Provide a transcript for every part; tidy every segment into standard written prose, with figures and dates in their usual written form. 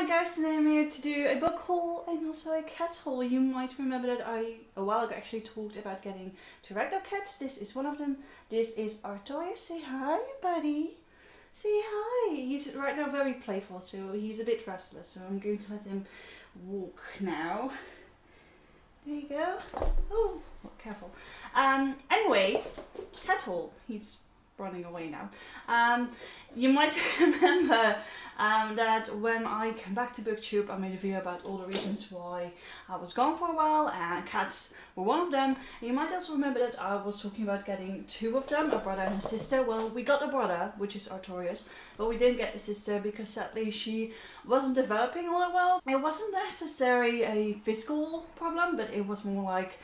guys, today I'm here to do a book haul and also a cat haul. You might remember that I, a while ago, actually talked about getting two ragdoll cats. This is one of them. This is Artorias. Say hi, buddy. Say hi. He's right now very playful, so he's a bit restless, so I'm going to let him walk now. There you go. Oh, careful. Anyway, cat haul. He's running away now. You might remember that when I came back to BookTube, I made a video about all the reasons why I was gone for a while, and cats were one of them. And you might also remember that I was talking about getting two of them, a brother and a sister. Well, we got the brother, which is Artorias, but we didn't get the sister because sadly she wasn't developing all that well. It wasn't necessarily a physical problem, but it was more like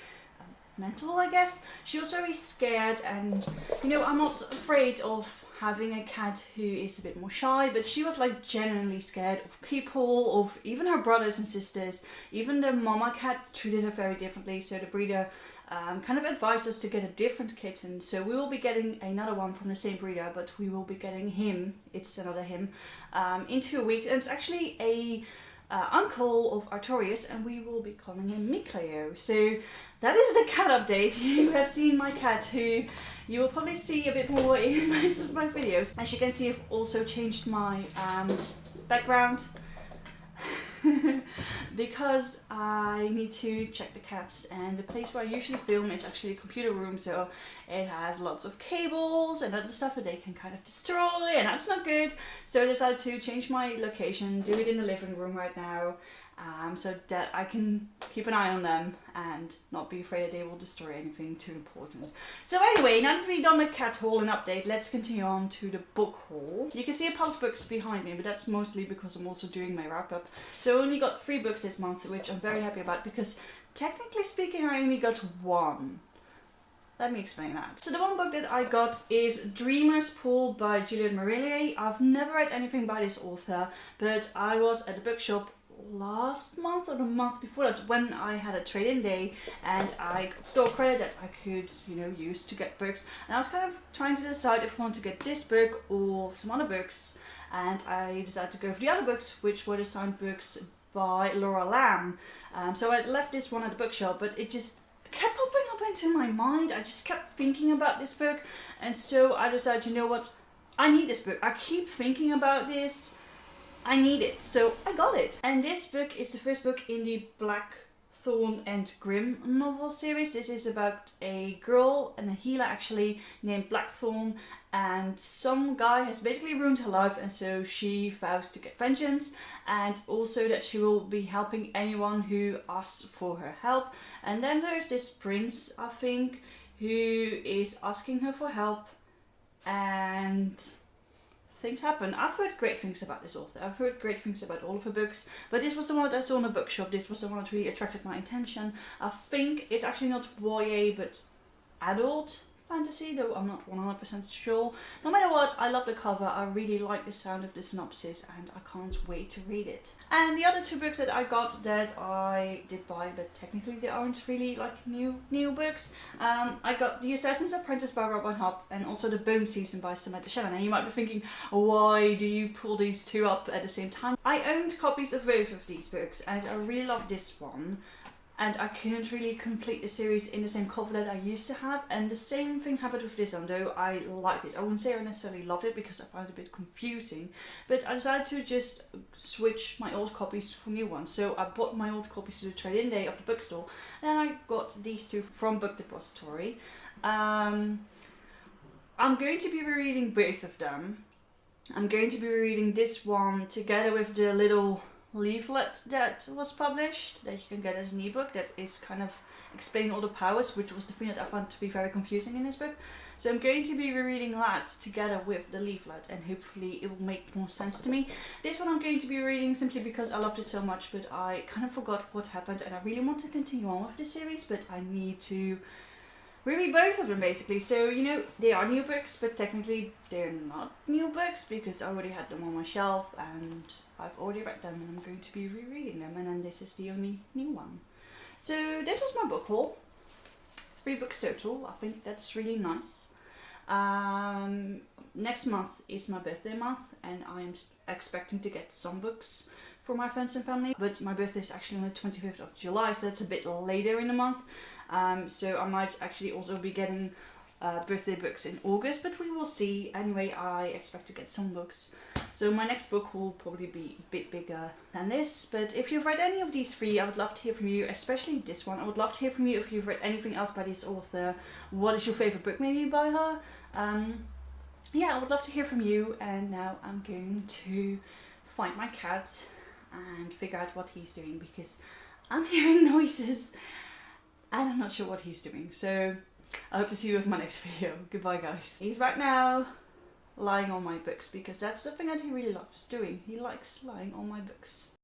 mental, I guess. She was very scared, and you know, I'm not afraid of having a cat who is a bit more shy, but she was like genuinely scared of people, of even her brothers and sisters. Even the mama cat treated her very differently, so the breeder kind of advised us to get a different kitten. So we will be getting another one from the same breeder, but we will be getting him, it's another him, in 2 weeks. And it's actually a uncle of Artorias, and we will be calling him Mikleo. So that is the cat update. You have seen my cat, who you will probably see a bit more in most of my videos. As you can see, I've also changed my background because I need to check the cats, and the place where I usually film is actually a computer room, so it has lots of cables and other stuff that they can kind of destroy, and that's not good. So I decided to change my location, do it in the living room right now, so that I can keep an eye on them and not be afraid that they will destroy anything too important. So anyway, now that we've done the cat haul and update, let's continue on to the book haul. You can see a pile of books behind me, but that's mostly because I'm also doing my wrap up. So I only got 3 books this month, which I'm very happy about, because technically speaking I only got 1. Let me explain that. So the one book that I got is Dreamer's Pool by Juliet Marillier. I've never read anything by this author, but I was at the bookshop last month or the month before that when I had a trade-in day, and I got store credit that I could, you know, use to get books, and I was kind of trying to decide if I want to get this book or some other books, and I decided to go for the other books, which were the signed books by Laura Lamb. So I left this one at the bookshop, but it just kept popping up into my mind. I just kept thinking about this book, and so I decided, you know what, I need this book. I keep thinking about this, I need it, so I got it. And this book is the first book in the Blackthorn and Grimm novel series. This is about a girl and a healer actually named Blackthorn, and some guy has basically ruined her life, and so she vows to get vengeance, and also that she will be helping anyone who asks for her help. And then there's this prince, I think, who is asking her for help, and things happen. I've heard great things about this author. I've heard great things about all of her books, but this was the one that I saw in the bookshop. This was the one that really attracted my attention. I think it's actually not YA, but adult fantasy, though I'm not 100% sure. No matter what, I love the cover. I really like the sound of the synopsis, and I can't wait to read it. And the other 2 books that I got that I did buy, but technically they aren't really like new books. I got The Assassin's Apprentice by Robin Hobb, and also The Bone Season by Samantha Shannon. And you might be thinking, why do you pull these 2 up at the same time? I owned copies of both of these books, and I really love this one. And I couldn't really complete the series in the same cover that I used to have, and the same thing happened with this one, though I like it. I wouldn't say I necessarily loved it because I found it a bit confusing, but I decided to just switch my old copies for new ones. So I bought my old copies to the trade-in day of the bookstore, and I got these 2 from Book Depository. I'm going to be rereading both of them. I'm going to be reading this one together with the little leaflet that was published that you can get as an ebook that is kind of explaining all the powers, which was the thing that I found to be very confusing in this book. So I'm going to be rereading that together with the leaflet, and hopefully it will make more sense to me. This one I'm going to be reading simply because I loved it so much, but I kind of forgot what happened, and I really want to continue on with this series, but I need to reread both of them basically. So, you know, they are new books, but technically they're not new books because I already had them on my shelf and I've already read them, and I'm going to be rereading them, and then this is the only new one. So this was my book haul. 3 books total. I think that's really nice. Next month is my birthday month, and I'm expecting to get some books for my friends and family, but my birthday is actually on the 25th of July, so that's a bit later in the month. So I might actually also be getting birthday books in August, but we will see. Anyway, I expect to get some books. So my next book will probably be a bit bigger than this, but if you've read any of these three, I would love to hear from you, especially this one. I would love to hear from you if you've read anything else by this author. What is your favorite book maybe by her? Yeah, I would love to hear from you. And now I'm going to find my cat and figure out what he's doing, because I'm hearing noises and I'm not sure what he's doing. So I hope to see you with my next video. Goodbye guys. He's right now lying on my books, because that's something that he really loves doing. He likes lying on my books.